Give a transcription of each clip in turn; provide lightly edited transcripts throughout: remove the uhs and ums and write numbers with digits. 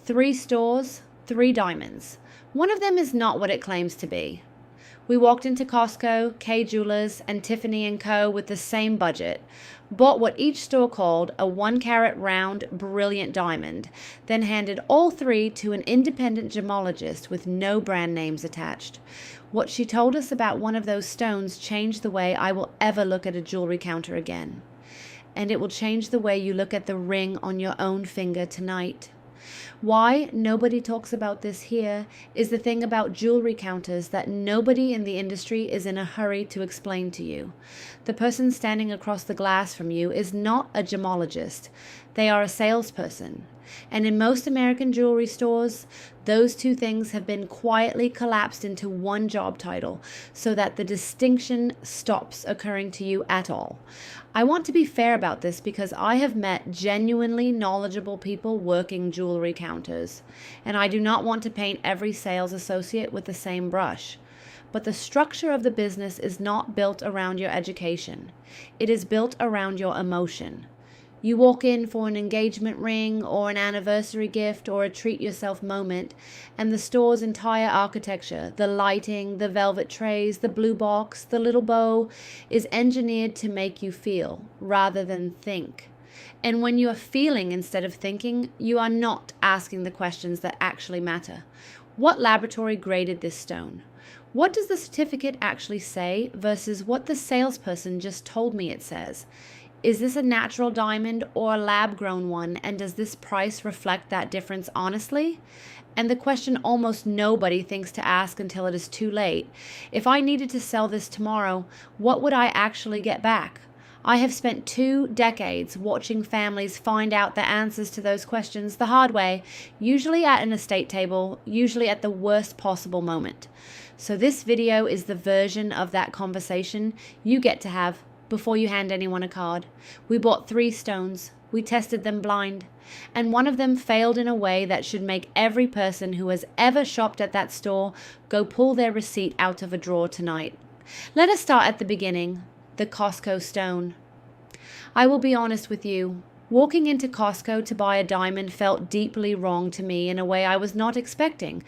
3 stores, 3 diamonds. One of them is not what it claims to be. We walked into Costco, K Jewelers, and Tiffany Co with the same budget, bought what each store called a 1-carat round brilliant diamond, then handed all 3 to an independent gemologist with no brand names attached. What she told us about one of those stones changed the way I will ever look at a jewelry counter again. And it will change the way you look at the ring on your own finger tonight. Why nobody talks about this here is the thing about jewelry counters that nobody in the industry is in a hurry to explain to you. The person standing across the glass from you is not a gemologist. They are a salesperson. And in most American jewelry stores, those two things have been quietly collapsed into one job title so that the distinction stops occurring to you at all. I want to be fair about this because I have met genuinely knowledgeable people working jewelry counters, and I do not want to paint every sales associate with the same brush. But the structure of the business is not built around your education. It is built around your emotion. You walk in for an engagement ring or an anniversary gift or a treat yourself moment, and the store's entire architecture, the lighting, the velvet trays, the blue box, the little bow, is engineered to make you feel rather than think. And when you are feeling instead of thinking, you are not asking the questions that actually matter. What laboratory graded this stone? What does the certificate actually say versus what the salesperson just told me it says? Is this a natural diamond or a lab-grown one, and does this price reflect that difference honestly? And the question almost nobody thinks to ask until it is too late. If I needed to sell this tomorrow, what would I actually get back? I have spent 2 decades watching families find out the answers to those questions the hard way, usually at an estate table, usually at the worst possible moment. So this video is the version of that conversation you get to have before you hand anyone a card. We bought 3 stones. We tested them blind. And one of them failed in a way that should make every person who has ever shopped at that store go pull their receipt out of a drawer tonight. Let us start at the beginning, the Costco stone. I will be honest with you. Walking into Costco to buy a diamond felt deeply wrong to me in a way I was not expecting.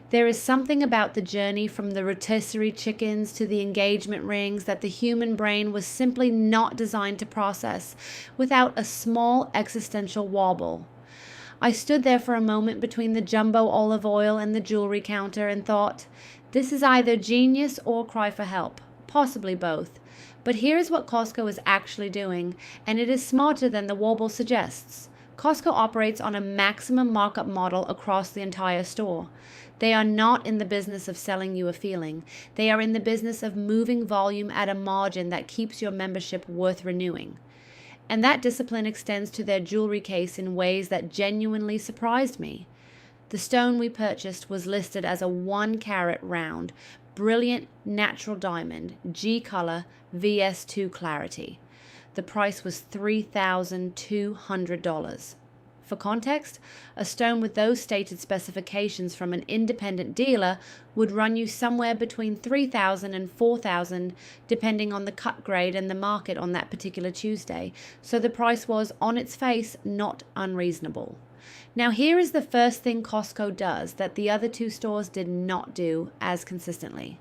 There is something about the journey from the rotisserie chickens to the engagement rings that the human brain was simply not designed to process without a small existential wobble. I stood there for a moment between the jumbo olive oil and the jewelry counter and thought, this is either genius or cry for help, possibly both. But here is what Costco is actually doing, and it is smarter than the wobble suggests. Costco operates on a maximum markup model across the entire store. They are not in the business of selling you a feeling. They are in the business of moving volume at a margin that keeps your membership worth renewing. And that discipline extends to their jewelry case in ways that genuinely surprised me. The stone we purchased was listed as a 1-carat round, brilliant natural diamond, G color, VS2 clarity. The price was $3,200. For context, a stone with those stated specifications from an independent dealer would run you somewhere between $3,000 and $4,000 depending on the cut grade and the market on that particular Tuesday, so the price was, on its face, not unreasonable. Now here is the first thing Costco does that the other 2 stores did not do as consistently.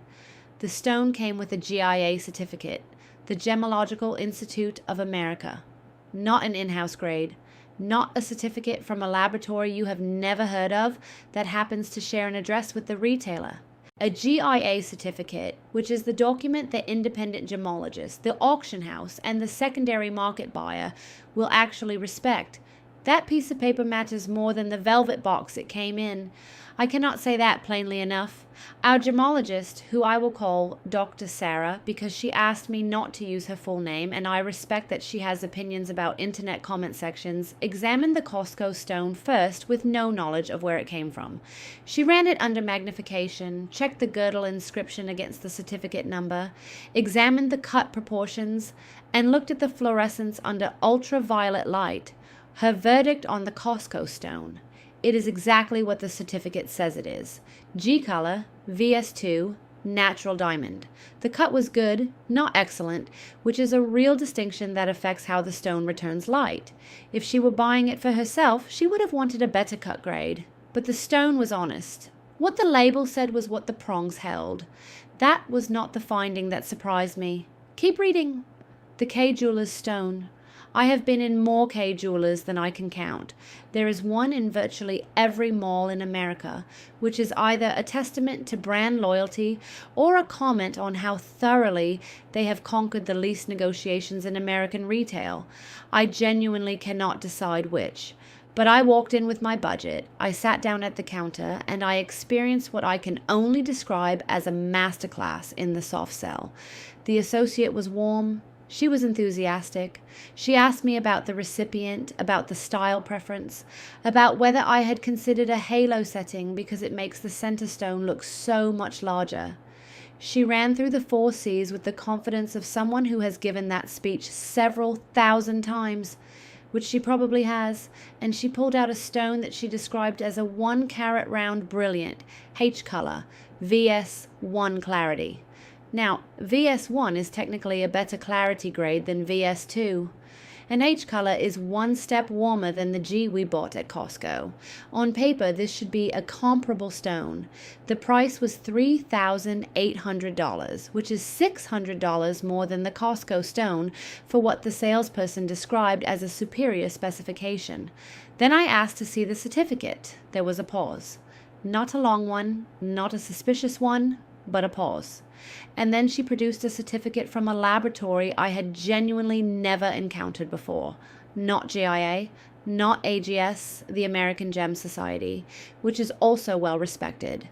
The stone came with a GIA certificate, the Gemological Institute of America, not an in-house grade. Not a certificate from a laboratory you have never heard of that happens to share an address with the retailer. A GIA certificate, which is the document the independent gemologist, the auction house, and the secondary market buyer will actually respect. That piece of paper matters more than the velvet box it came in. I cannot say that plainly enough. Our gemologist, who I will call Dr. Sarah because she asked me not to use her full name and I respect that she has opinions about internet comment sections, examined the Costco stone first with no knowledge of where it came from. She ran it under magnification, checked the girdle inscription against the certificate number, examined the cut proportions, and looked at the fluorescence under ultraviolet light. Her verdict on the Costco stone. It is exactly what the certificate says it is. G color, VS2, natural diamond. The cut was good, not excellent, which is a real distinction that affects how the stone returns light. If she were buying it for herself, she would have wanted a better cut grade. But the stone was honest. What the label said was what the prongs held. That was not the finding that surprised me. Keep reading. The K Jewelers stone. I have been in more K Jewelers than I can count. There is one in virtually every mall in America, which is either a testament to brand loyalty or a comment on how thoroughly they have conquered the lease negotiations in American retail. I genuinely cannot decide which. But I walked in with my budget, I sat down at the counter, and I experienced what I can only describe as a masterclass in the soft sell. The associate was warm. She was enthusiastic. She asked me about the recipient, about the style preference, about whether I had considered a halo setting because it makes the center stone look so much larger. She ran through the 4 C's with the confidence of someone who has given that speech several thousand times, which she probably has, and she pulled out a stone that she described as a 1-carat round brilliant, H color, VS1 clarity. Now, VS1 is technically a better clarity grade than VS2. An H color is 1 step warmer than the G we bought at Costco. On paper, this should be a comparable stone. The price was $3,800, which is $600 more than the Costco stone for what the salesperson described as a superior specification. Then I asked to see the certificate. There was a pause. Not a long one, not a suspicious one, but a pause. And then she produced a certificate from a laboratory I had genuinely never encountered before. Not GIA, not AGS, the American Gem Society, which is also well respected.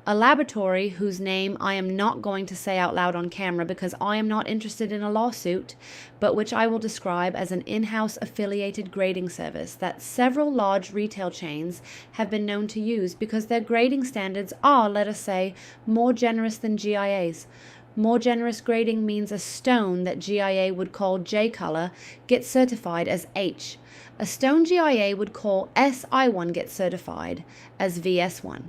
A laboratory whose name I am not going to say out loud on camera because I am not interested in a lawsuit, but which I will describe as an in-house affiliated grading service that several large retail chains have been known to use because their grading standards are, let us say, more generous than GIA's. More generous grading means a stone that GIA would call J color gets certified as H. A stone GIA would call SI1 gets certified as VS1.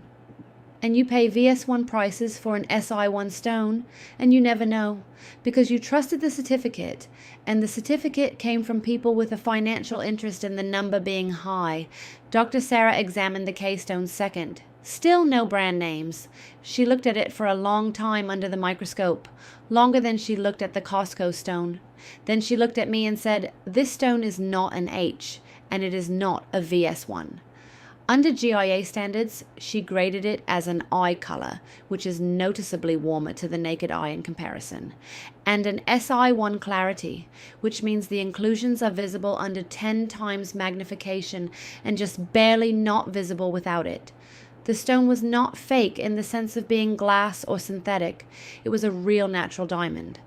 And you pay VS1 prices for an SI1 stone, and you never know, because you trusted the certificate, and the certificate came from people with a financial interest in the number being high. Dr. Sarah examined the K stone second. Still no brand names. She looked at it for a long time under the microscope, longer than she looked at the Costco stone. Then she looked at me and said, "This stone is not an H, and it is not a VS1. Under GIA standards, she graded it as an I color, which is noticeably warmer to the naked eye in comparison, and an SI1 clarity, which means the inclusions are visible under 10 times magnification and just barely not visible without it. The stone was not fake in the sense of being glass or synthetic. It was a real natural diamond.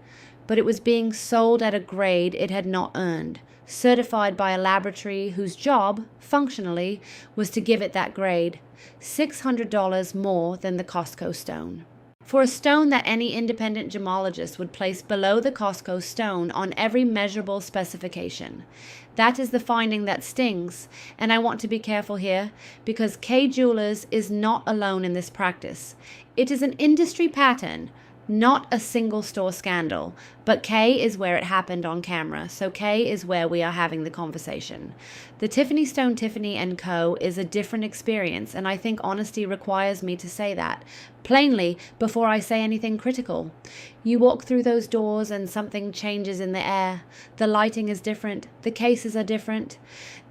But it was being sold at a grade it had not earned, certified by a laboratory whose job, functionally, was to give it that grade, $600 more than the Costco stone. For a stone that any independent gemologist would place below the Costco stone on every measurable specification. That is the finding that stings, and I want to be careful here, because K Jewelers is not alone in this practice. It is an industry pattern, not a single store scandal, but K is where it happened on camera, so K is where we are having the conversation. The Tiffany Stone Tiffany Co. is a different experience, and I think honesty requires me to say that plainly before I say anything critical. You walk through those doors and something changes in the air. The lighting is different. The cases are different.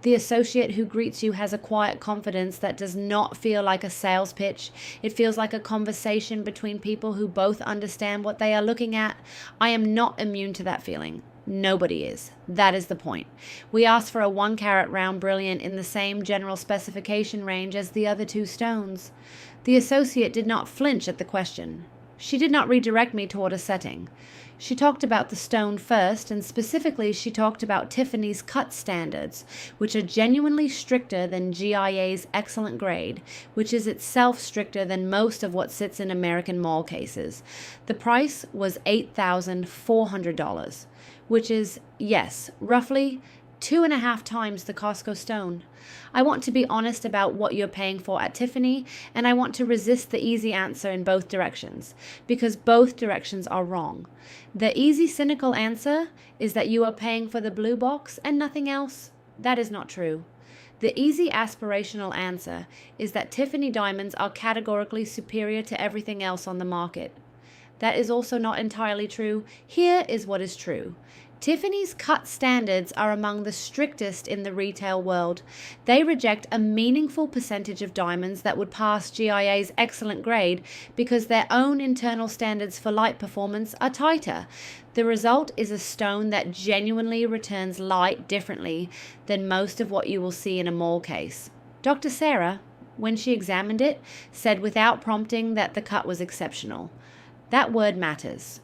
The associate who greets you has a quiet confidence that does not feel like a sales pitch. It feels like a conversation between people who both understand what they are looking at. I am not immune to that feeling. Nobody is. That is the point. We asked for a 1-carat round brilliant in the same general specification range as the other 2 stones. The associate did not flinch at the question. She did not redirect me toward a setting. She talked about the stone first, and specifically she talked about Tiffany's cut standards, which are genuinely stricter than GIA's excellent grade, which is itself stricter than most of what sits in American mall cases. The price was $8,400, which is, yes, roughly 2.5 times the Costco stone. I want to be honest about what you're paying for at Tiffany, and I want to resist the easy answer in both directions, because both directions are wrong. The easy, cynical answer is that you are paying for the blue box and nothing else. That is not true. The easy aspirational answer is that Tiffany diamonds are categorically superior to everything else on the market. That is also not entirely true. Here is what is true. Tiffany's cut standards are among the strictest in the retail world. They reject a meaningful percentage of diamonds that would pass GIA's excellent grade because their own internal standards for light performance are tighter. The result is a stone that genuinely returns light differently than most of what you will see in a mall case. Dr. Sarah, when she examined it, said without prompting that the cut was exceptional. That word matters.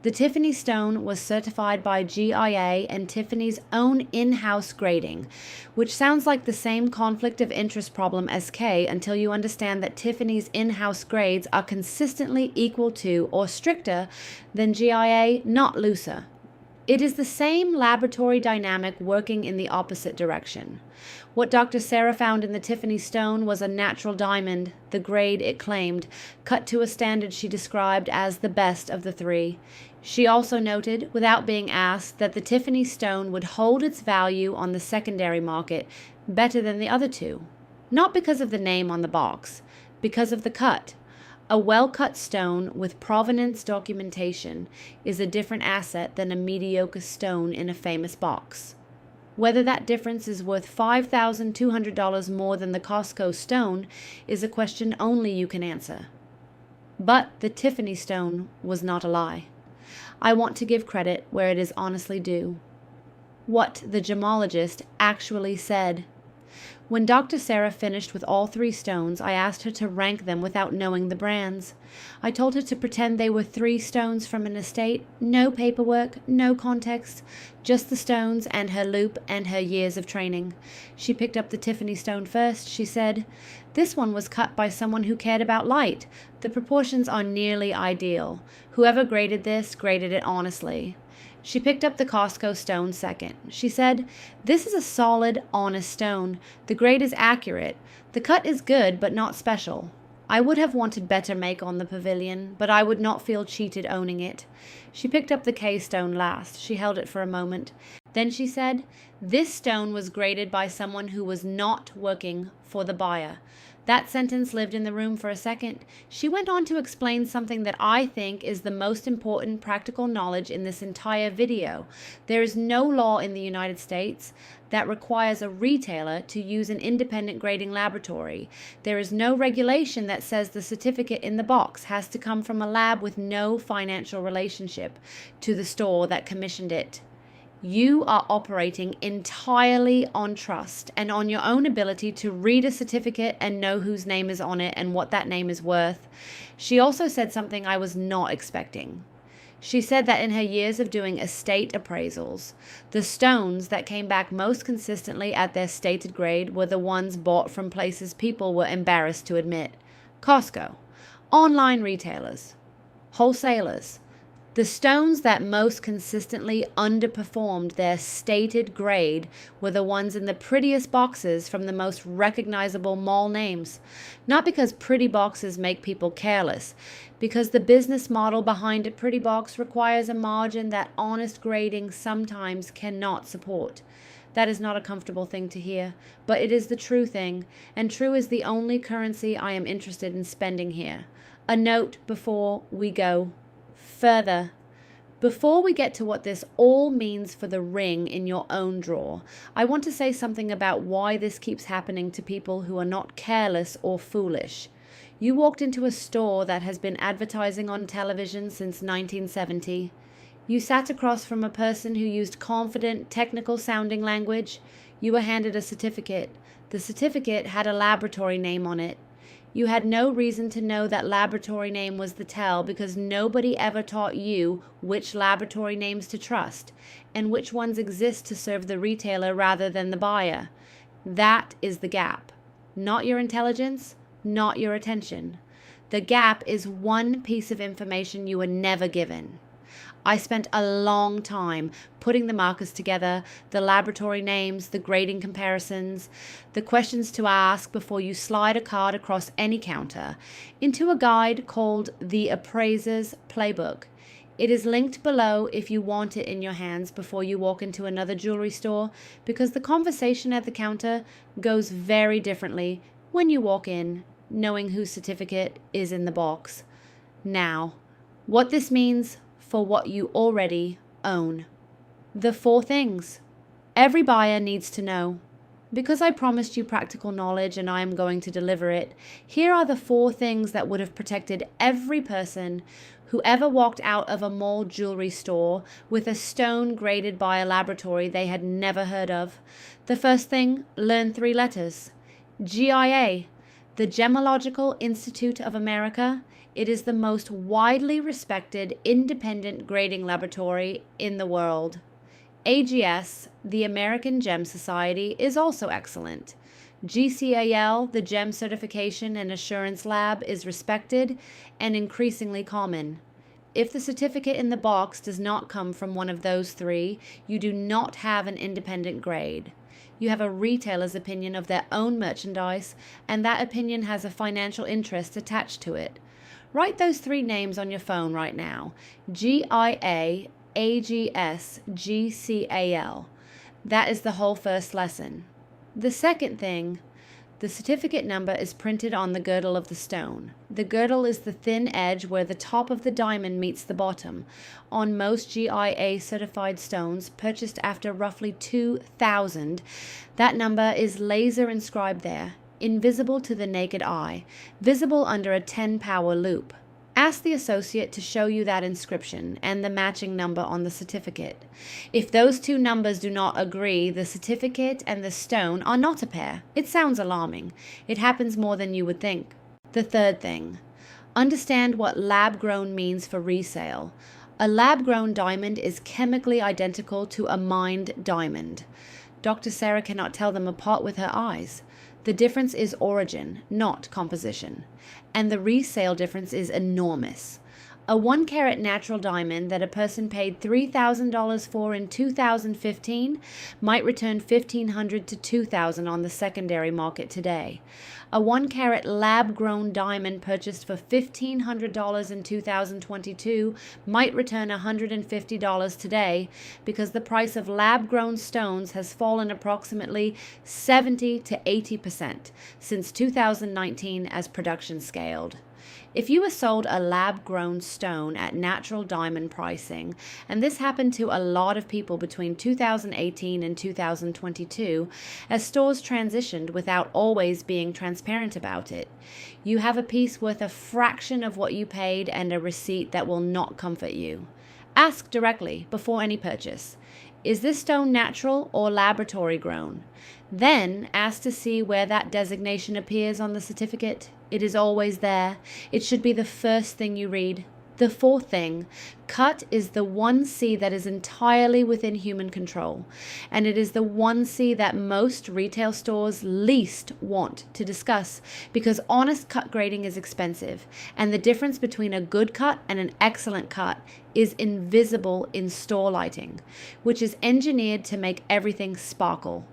The Tiffany stone was certified by GIA and Tiffany's own in-house grading, which sounds like the same conflict of interest problem as K until you understand that Tiffany's in-house grades are consistently equal to or stricter than GIA, not looser. It is the same laboratory dynamic working in the opposite direction. What Dr. Sarah found in the Tiffany stone was a natural diamond, the grade it claimed, cut to a standard she described as the best of the three. She also noted, without being asked, that the Tiffany stone would hold its value on the secondary market better than the other two. Not because of the name on the box, because of the cut. A well-cut stone with provenance documentation is a different asset than a mediocre stone in a famous box. Whether that difference is worth $5,200 more than the Costco stone is a question only you can answer. But the Tiffany stone was not a lie. I want to give credit where it is honestly due. What the gemologist actually said. When Dr. Sarah finished with all three stones, I asked her to rank them without knowing the brands. I told her to pretend they were three stones from an estate, no paperwork, no context, just the stones and her loupe and her years of training. She picked up the Tiffany stone first. She said, "This one was cut by someone who cared about light. The proportions are nearly ideal. Whoever graded this graded it honestly." She picked up the Costco stone second. She said, "This is a solid, honest stone. The grade is accurate. The cut is good, but not special. I would have wanted better make on the pavilion, but I would not feel cheated owning it." She picked up the K stone last. She held it for a moment. Then she said, "This stone was graded by someone who was not working for the buyer." That sentence lived in the room for a second. She went on to explain something that I think is the most important practical knowledge in this entire video. There is no law in the United States that requires a retailer to use an independent grading laboratory. There is no regulation that says the certificate in the box has to come from a lab with no financial relationship to the store that commissioned it. You are operating entirely on trust and on your own ability to read a certificate and know whose name is on it and what that name is worth. She also said something I was not expecting. She said that in her years of doing estate appraisals, the stones that came back most consistently at their stated grade were the ones bought from places people were embarrassed to admit. Costco, online retailers, wholesalers. The stones that most consistently underperformed their stated grade were the ones in the prettiest boxes from the most recognizable mall names. Not because pretty boxes make people careless, because the business model behind a pretty box requires a margin that honest grading sometimes cannot support. That is not a comfortable thing to hear, but it is the true thing, and true is the only currency I am interested in spending here. A note before we go further. Before we get to what this all means for the ring in your own drawer, I want to say something about why this keeps happening to people who are not careless or foolish. You walked into a store that has been advertising on television since 1970. You sat across from a person who used confident, technical-sounding language. You were handed a certificate. The certificate had a laboratory name on it. You had no reason to know that laboratory name was the tell because nobody ever taught you which laboratory names to trust and which ones exist to serve the retailer rather than the buyer. That is the gap. Not your intelligence, not your attention. The gap is one piece of information you were never given. I spent a long time putting the markers together, the laboratory names, the grading comparisons, the questions to ask before you slide a card across any counter, into a guide called The Appraiser's Playbook. It is linked below if you want it in your hands before you walk into another jewelry store, because the conversation at the counter goes very differently when you walk in, knowing whose certificate is in the box. Now, what this means for what you already own. The 4 things every buyer needs to know. Because I promised you practical knowledge and I am going to deliver it, here are the 4 things that would have protected every person who ever walked out of a mall jewelry store with a stone graded by a laboratory they had never heard of. The first thing, learn 3 letters. GIA, the Gemological Institute of America. It is the most widely respected independent grading laboratory in the world. AGS, the American Gem Society, is also excellent. GCAL, the Gem Certification and Assurance Lab, is respected and increasingly common. If the certificate in the box does not come from one of those 3, you do not have an independent grade. You have a retailer's opinion of their own merchandise, and that opinion has a financial interest attached to it. Write those 3 names on your phone right now. GIA, AGS, GCAL. That is the whole first lesson. The second thing, the certificate number is printed on the girdle of the stone. The girdle is the thin edge where the top of the diamond meets the bottom. On most GIA certified stones purchased after roughly 2000, that number is laser inscribed there, invisible to the naked eye, visible under a 10-power loop. Ask the associate to show you that inscription and the matching number on the certificate. If those 2 numbers do not agree, the certificate and the stone are not a pair. It sounds alarming. It happens more than you would think. The third thing, understand what lab-grown means for resale. A lab-grown diamond is chemically identical to a mined diamond. Dr. Sarah cannot tell them apart with her eyes. The difference is origin, not composition. And the resale difference is enormous. A 1-carat natural diamond that a person paid $3,000 for in 2015 might return $1,500 to $2,000 on the secondary market today. A 1-carat lab-grown diamond purchased for $1,500 in 2022 might return $150 today, because the price of lab-grown stones has fallen approximately 70 to 80% since 2019 as production scaled. If you were sold a lab-grown stone at natural diamond pricing, and this happened to a lot of people between 2018 and 2022, as stores transitioned without always being transparent about it, you have a piece worth a fraction of what you paid and a receipt that will not comfort you. Ask directly before any purchase, is this stone natural or laboratory grown? Then ask to see where that designation appears on the certificate. It is always there. It should be the first thing you read. The 4th thing, cut is the one C that is entirely within human control, and it is the one C that most retail stores least want to discuss, because honest cut grading is expensive, and the difference between a good cut and an excellent cut is invisible in store lighting, which is engineered to make everything sparkle.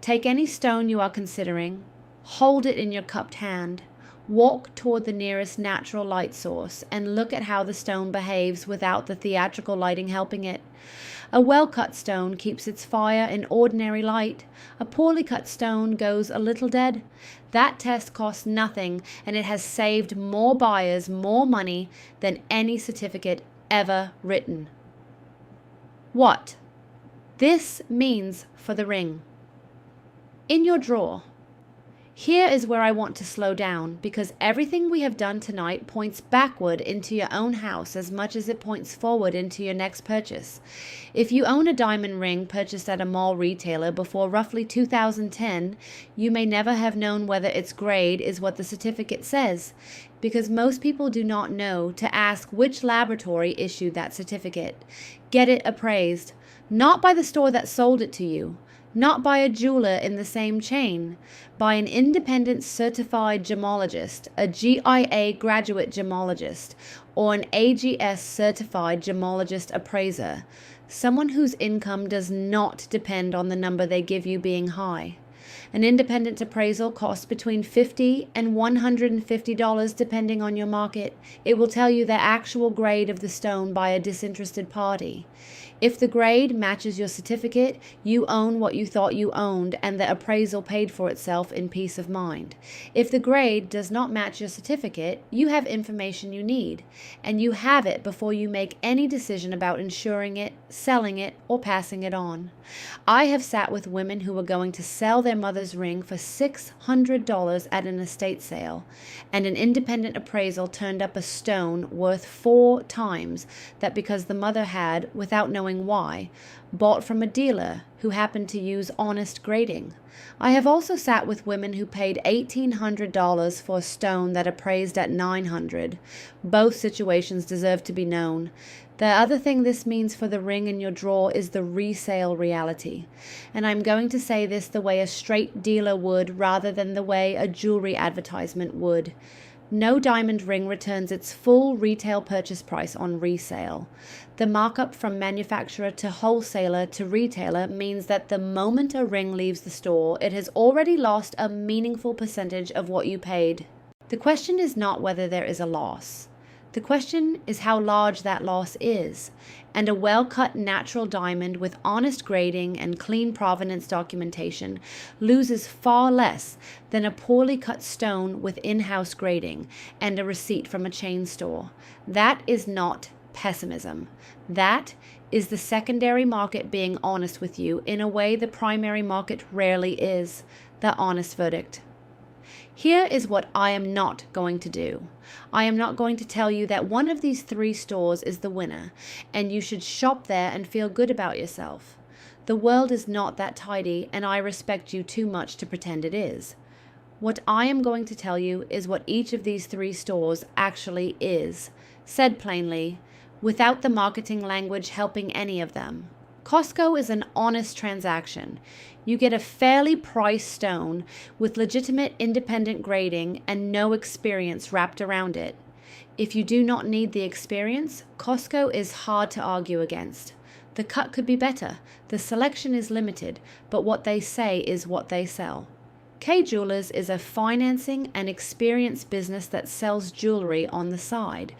Take any stone you are considering, hold it in your cupped hand, walk toward the nearest natural light source, and look at how the stone behaves without the theatrical lighting helping it. A well-cut stone keeps its fire in ordinary light. A poorly cut stone goes a little dead. That test costs nothing, and it has saved more buyers more money than any certificate ever written. What this means for the ring. In your drawer. Here is where I want to slow down, because everything we have done tonight points backward into your own house as much as it points forward into your next purchase. If you own a diamond ring purchased at a mall retailer before roughly 2010, you may never have known whether its grade is what the certificate says, because most people do not know to ask which laboratory issued that certificate. Get it appraised, not by the store that sold it to you, not by a jeweler in the same chain, by an independent certified gemologist, a GIA graduate gemologist, or an AGS certified gemologist appraiser, someone whose income does not depend on the number they give you being high. An independent appraisal costs between $50 and $150 depending on your market. It will tell you the actual grade of the stone by a disinterested party. If the grade matches your certificate, you own what you thought you owned, and the appraisal paid for itself in peace of mind. If the grade does not match your certificate, you have information you need, and you have it before you make any decision about insuring it, selling it, or passing it on. I have sat with women who were going to sell their mother's ring for $600 at an estate sale, and an independent appraisal turned up a stone worth 4 times that because the mother had, without knowing why, bought from a dealer who happened to use honest grading. I have also sat with women who paid $1,800 for a stone that appraised at $900. Both situations deserve to be known. The other thing this means for the ring in your drawer is the resale reality. And I'm going to say this the way a straight dealer would rather than the way a jewelry advertisement would. No diamond ring returns its full retail purchase price on resale. The markup from manufacturer to wholesaler to retailer means that the moment a ring leaves the store, it has already lost a meaningful percentage of what you paid. The question is not whether there is a loss. The question is how large that loss is, and a well-cut natural diamond with honest grading and clean provenance documentation loses far less than a poorly cut stone with in-house grading and a receipt from a chain store. That is not pessimism. That is the secondary market being honest with you in a way the primary market rarely is, the honest verdict. Here is what I am not going to do. I am not going to tell you that one of these 3 stores is the winner, and you should shop there and feel good about yourself. The world is not that tidy, and I respect you too much to pretend it is. What I am going to tell you is what each of these 3 stores actually is, said plainly, without the marketing language helping any of them. Costco is an honest transaction. You get a fairly priced stone with legitimate independent grading and no experience wrapped around it. If you do not need the experience, Costco is hard to argue against. The cut could be better, the selection is limited, but what they say is what they sell. K Jewelers is a financing and experience business that sells jewelry on the side.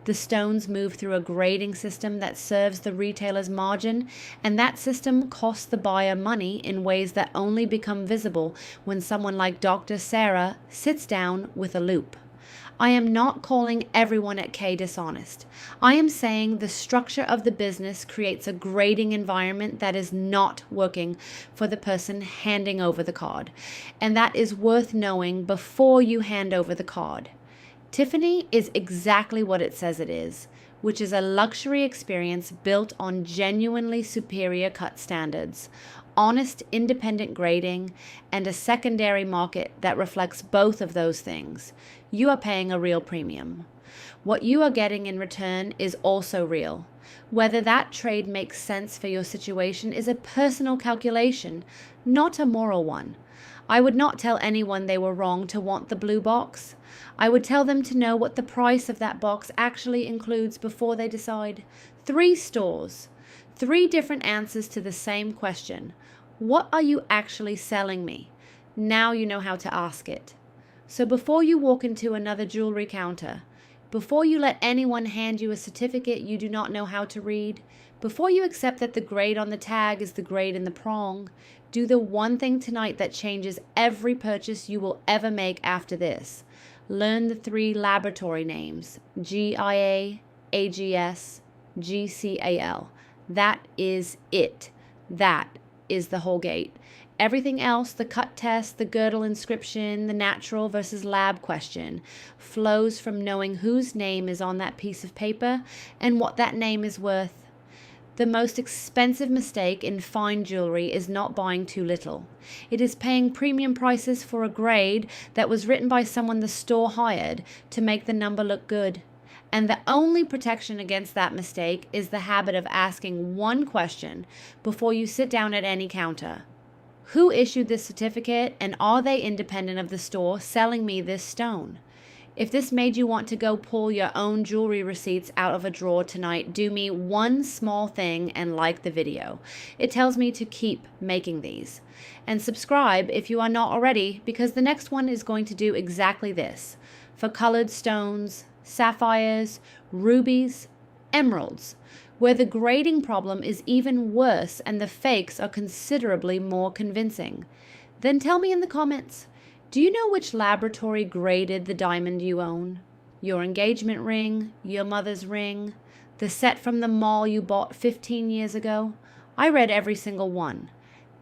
The stones move through a grading system that serves the retailer's margin, and that system costs the buyer money in ways that only become visible when someone like Dr. Sarah sits down with a loupe. I am not calling everyone at K dishonest. I am saying the structure of the business creates a grading environment that is not working for the person handing over the card, and that is worth knowing before you hand over the card. Tiffany is exactly what it says it is, which is a luxury experience built on genuinely superior cut standards, honest independent grading, and a secondary market that reflects both of those things. You are paying a real premium. What you are getting in return is also real. Whether that trade makes sense for your situation is a personal calculation, not a moral one. I would not tell anyone they were wrong to want the blue box. I would tell them to know what the price of that box actually includes before they decide. 3 stores, 3 different answers to the same question. What are you actually selling me? Now you know how to ask it. So before you walk into another jewelry counter, before you let anyone hand you a certificate you do not know how to read, before you accept that the grade on the tag is the grade in the prong, do the one thing tonight that changes every purchase you will ever make after this. Learn the 3 laboratory names, GIA, AGS, GCAL. That is it. That is the whole gate. Everything else, the cut test, the girdle inscription, the natural versus lab question, flows from knowing whose name is on that piece of paper and what that name is worth. The most expensive mistake in fine jewelry is not buying too little. It is paying premium prices for a grade that was written by someone the store hired to make the number look good. And the only protection against that mistake is the habit of asking one question before you sit down at any counter. Who issued this certificate, and are they independent of the store selling me this stone? If this made you want to go pull your own jewelry receipts out of a drawer tonight, do me one small thing and like the video. It tells me to keep making these. And subscribe if you are not already, because the next one is going to do exactly this. For colored stones, sapphires, rubies, emeralds, where the grading problem is even worse and the fakes are considerably more convincing. Then tell me in the comments, do you know which laboratory graded the diamond you own? Your engagement ring, your mother's ring, the set from the mall you bought 15 years ago? I read every single one.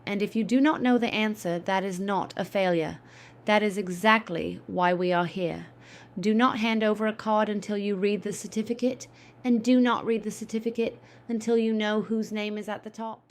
And if you do not know the answer, that is not a failure. That is exactly why we are here. Do not hand over a card until you read the certificate, and do not read the certificate until you know whose name is at the top.